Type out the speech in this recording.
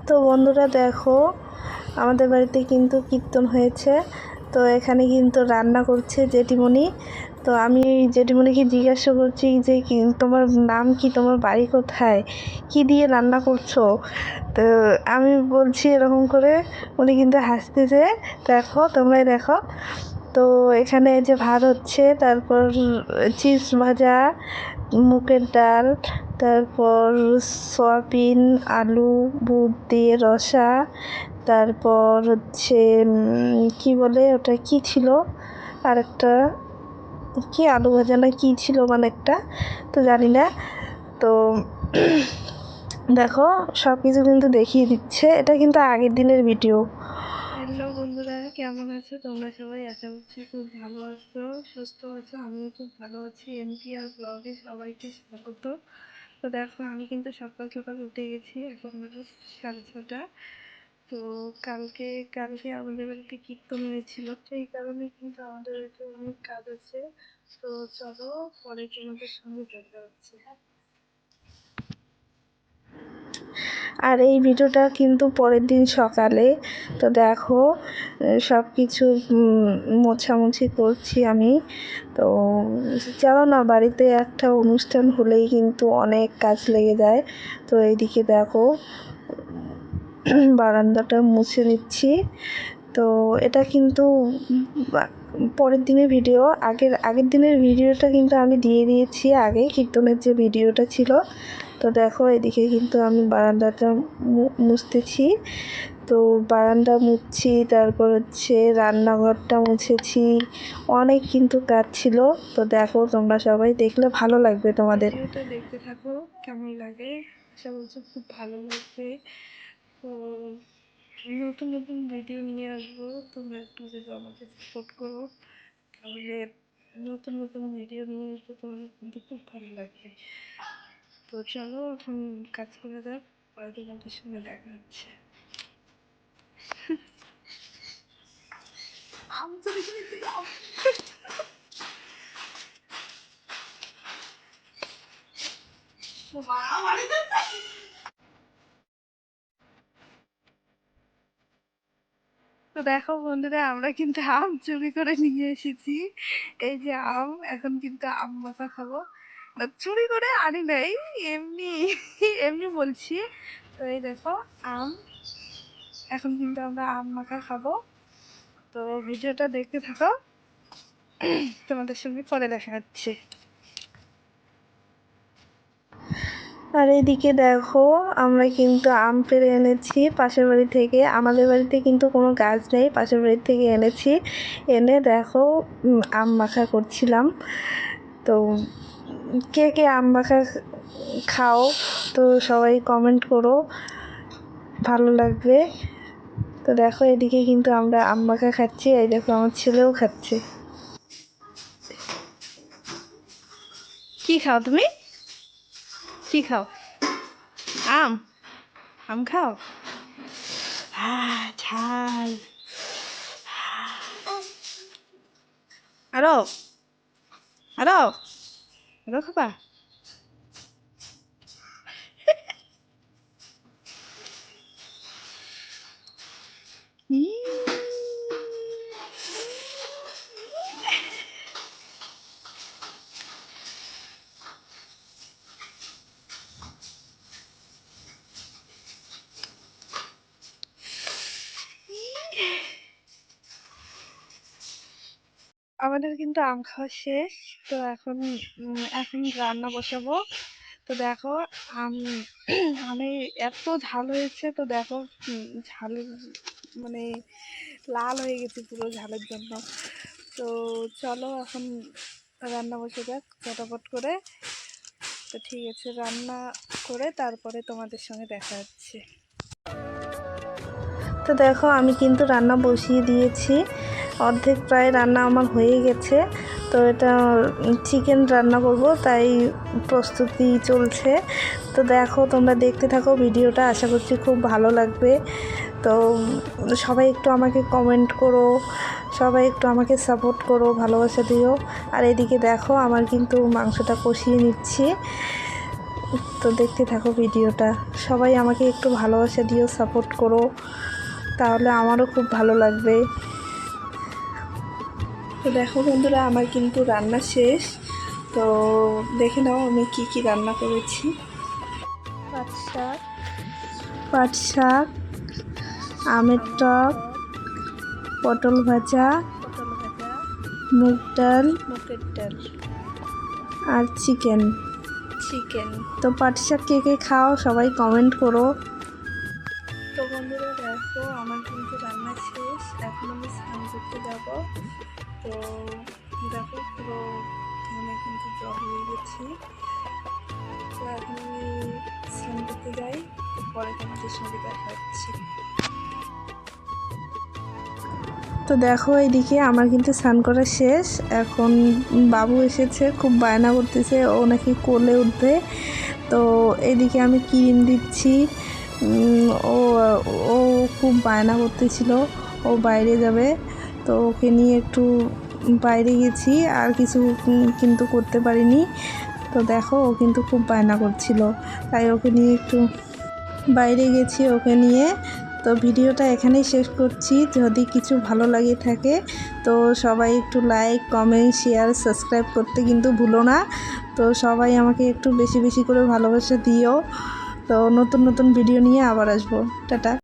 তো বন্ধুরা দেখো, আমাদের বাড়িতে কিন্তু কীর্তন হয়েছে। তো এখানে কিন্তু রান্না করছে জেঠিমণি। তো আমি জেঠিমণিকে জিজ্ঞাসা করছি যে কি তোমার নাম কি, তোমার বাড়ি কোথায়, কি দিয়ে রান্না করছো। তো আমি বলছি এরকম করে, উনি কিন্তু হাসতেছে। দেখো, তোমরাই দেখো। তো এখানে যে ভাত হচ্ছে, তারপর চিপস ভাজা, মুগের ডাল, তারপর সয়াবিন, আলু, বুট দিয়ে রসা, তারপর হচ্ছে কি বলে ওটা, কি ছিল আর একটা, কি আলু ভাজা না কি ছিল মানে একটা, তো জানি না। তো দেখো সব কিছু কিন্তু দেখিয়ে দিচ্ছে, এটা কিন্তু আগের দিনের ভিডিও। হ্যালো বন্ধুরা, কেমন আছো তোমরা সবাই? আশা করছি খুব ভালো আছো, সুস্থ আছো। আমিও খুব ভালো আছি। এমপিআর ব্লগে সবাইকে স্বাগত। তো দেখো, আমি কিন্তু সকাল সকাল উঠে গেছি, এখন বাজে 6:30। তো কালকে আমাদের বাড়িতে কীর্তন হয়েছিল, সেই কারণে কিন্তু আমাদের বাড়িতে অনেক কাজ আছে। তো চলো, পরে তোমাদের সঙ্গে দেখা হচ্ছে। আর এই ভিডিওটা কিন্তু পরের দিন সকালে। তো দেখো, সব কিছু মোছামুছি করছি আমি। তো জানো না, বাড়িতে একটা অনুষ্ঠান হলেই কিন্তু অনেক কাজ লেগে যায়। তো এইদিকে দেখো, বারান্দাটা মুছে নিচ্ছি। তো এটা কিন্তু পরের দিনের ভিডিও। আগের দিনের ভিডিওটা কিন্তু আমি দিয়ে দিয়েছি আগে, কীর্তনের যে ভিডিওটা ছিল। তো দেখো, এদিকে কিন্তু আমি বারান্দাটা মুছতেছি। তো বারান্দা মুছছি, তারপর হচ্ছে রান্নাঘরটা মুছেছি, অনেক কিন্তু কাজ ছিল। তো দেখো, তোমরা সবাই দেখলে ভালো লাগবে তোমাদের। ভিডিওটা দেখতে থাকো, কেমন লাগে আশা করছি খুব ভালো লাগবে। তো নতুন নতুন ভিডিও নিয়ে আসবো, তোমরা একটু যদি আমাকে সাপোর্ট করো, তাহলে নতুন নতুন ভিডিও নিয়ে আসবো, তোমাদের কিন্তু খুব ভালো লাগবে। তো চলো, এখন কাজ করে যাক, পরে তোমাদের সঙ্গে দেখা হচ্ছে। তো দেখো বন্ধুরা, আমরা কিন্তু আম চুরি করে নিয়ে এসেছি। এই যে আম, এখন কিন্তু আম মাখা খাবো। না, চুরি করে আনি নাই, এমনি এমনি বলছি। তো এই দেখো আম, এখন কিন্তু আমরা আম মাখা খাবো। তো ভিডিওটা দেখতে থাকো, তোমাদের সঙ্গে পরে দেখা হচ্ছে। আর এদিকে দেখো, আমরা কিন্তু আম পেড়ে এনেছি পাশের বাড়ি থেকে। আমাদের বাড়িতে কিন্তু কোনো গাছ নেই, পাশের বাড়ি থেকে এনেছি। এনে দেখো, আম মাখা করছিলাম। তো কে কে আম মাখা খাও, তো সবাই কমেন্ট করো, ভালো লাগবে। তো দেখো, এদিকে কিন্তু আমরা আম মাখা খাচ্ছি। এই দেখো, আমার ছেলেও খাচ্ছে। কি খাও তুমি? কি খাও? আম? আম খাও? ঝাল। আরো আরো আরো খাবা? আমাদের কিন্তু আম খাওয়া শেষ। তো এখন রান্না বসাবো। তো দেখো, আম আমি এত ঝাল হয়েছে। তো দেখো, ঝালের মানে লাল হয়ে গেছে পুরো ঝালের জন্য। তো চলো, এখন রান্না বসে যাক চটাপট করে। তো ঠিক আছে, রান্না করে তারপরে তোমাদের সঙ্গে দেখা হচ্ছে। তো দেখো, আমি কিন্তু রান্না বসিয়ে দিয়েছি, অর্ধেক প্রায় রান্না আমার হয়ে গেছে। তো এটা চিকেন রান্না করব, তাই প্রস্তুতি চলছে। তো দেখো, তোমরা দেখতে থাকো ভিডিওটা, আশা করছি খুব ভালো লাগবে। তো সবাই একটু আমাকে কমেন্ট করো, সবাই একটু আমাকে সাপোর্ট করো, ভালোবাসা দিও। আর এদিকে দেখো, আমার কিন্তু মাংসটা কষিয়ে নিচ্ছি। তো দেখতে থাকো ভিডিওটা। সবাই আমাকে একটু ভালোবাসা দিও, সাপোর্ট করো, তাহলে আমারও খুব ভালো লাগবে। তো দেখো বন্ধুরা, আমার কিন্তু রান্না শেষ। তো দেখে নাও আমি কি রান্না করেছি। পাট শাক, আমের টক, পটল ভাজা, মুগ ডাল আর চিকেন। তো পাট শাক কে খাও সবাই কমেন্ট করো। তো বন্ধুরা দেখো, আমার কিন্তু রান্না শেষ। এখন আমি স্নান করতে যাব। তো দেখো পুরো মানে কিন্তু জল হয়ে গেছি। তো এখন আমি স্নান করতে যাই, পরে তোমাদের সঙ্গে দেখা হচ্ছে। তো দেখো এইদিকে আমার কিন্তু স্নান করা শেষ। এখন বাবু এসেছে, খুব বায়না করতেছে, ও নাকি কোলে উঠবে। তো এদিকে আমি ক্রিম দিচ্ছি। ও ও খুব বায়না করতেছিল, ও বাইরে যাবে। তো ওকে নিয়ে একটু বাইরে গেছি, আর কিছু কিন্তু করতে পারিনি। তো দেখো ও কিন্তু খুব বায়না করছিল, তাই ওকে নিয়ে একটু বাইরে গেছি ওকে নিয়ে। তো ভিডিওটা এখানেই শেষ করছি। যদি কিছু ভালো লাগে থাকে তো সবাই একটু লাইক, কমেন্ট, শেয়ার, সাবস্ক্রাইব করতে কিন্তু ভুলো না। তো সবাই আমাকে একটু বেশি বেশি করে ভালোবাসা দিও। তো নতুন নতুন ভিডিও নিয়ে আবার আসবো। টাটা।